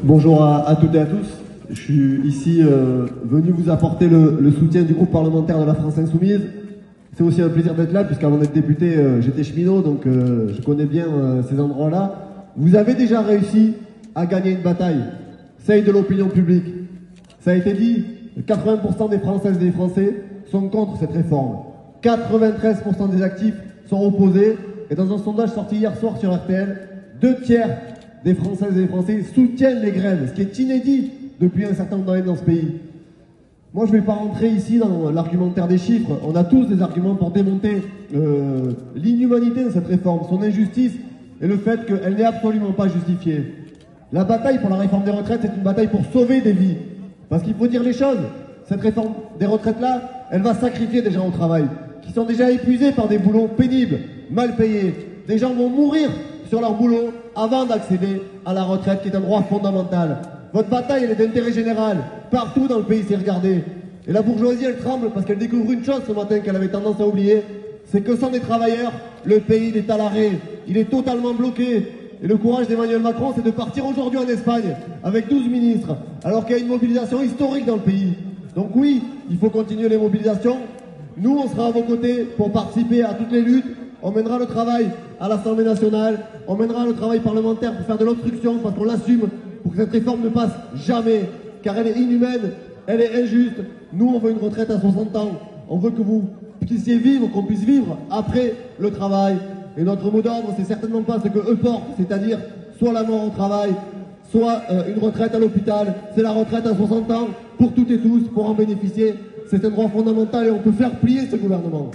Bonjour à toutes et à tous. Je suis ici venu vous apporter le soutien du groupe parlementaire de la France Insoumise. C'est aussi un plaisir d'être là, puisqu'avant d'être député, j'étais cheminot, donc je connais bien ces endroits-là. Vous avez déjà réussi à gagner une bataille, celle de l'opinion publique. Ça a été dit, 80% des Françaises et des Français sont contre cette réforme. 93% des actifs sont opposés. Et dans un sondage sorti hier soir sur RTL, 2/3 des Françaises et des Français soutiennent les grèves, ce qui est inédit depuis un certain nombre d'années dans ce pays. Moi, je ne vais pas rentrer ici dans l'argumentaire des chiffres. On a tous des arguments pour démonter l'inhumanité de cette réforme, son injustice et le fait qu'elle n'est absolument pas justifiée. La bataille pour la réforme des retraites, c'est une bataille pour sauver des vies. Parce qu'il faut dire les choses. Cette réforme des retraites-là, elle va sacrifier des gens au travail, qui sont déjà épuisés par des boulots pénibles, mal payés. Des gens vont mourir sur leur boulot avant d'accéder à la retraite, qui est un droit fondamental. Votre bataille, elle est d'intérêt général. Partout dans le pays, c'est regardé. Et la bourgeoisie, elle tremble parce qu'elle découvre une chose ce matin qu'elle avait tendance à oublier, c'est que sans les travailleurs, le pays est à l'arrêt. Il est totalement bloqué. Et le courage d'Emmanuel Macron, c'est de partir aujourd'hui en Espagne avec 12 ministres, alors qu'il y a une mobilisation historique dans le pays. Donc oui, il faut continuer les mobilisations. Nous, on sera à vos côtés pour participer à toutes les luttes. On mènera le travail à l'Assemblée nationale, on mènera le travail parlementaire pour faire de l'obstruction, parce qu'on l'assume, pour que cette réforme ne passe jamais, car elle est inhumaine, elle est injuste. Nous, on veut une retraite à 60 ans. On veut que vous puissiez vivre, qu'on puisse vivre après le travail. Et notre mot d'ordre, c'est certainement pas ce que eux portent, c'est-à-dire soit la mort au travail, soit une retraite à l'hôpital. C'est la retraite à 60 ans pour toutes et tous, pour en bénéficier. C'est un droit fondamental et on peut faire plier ce gouvernement.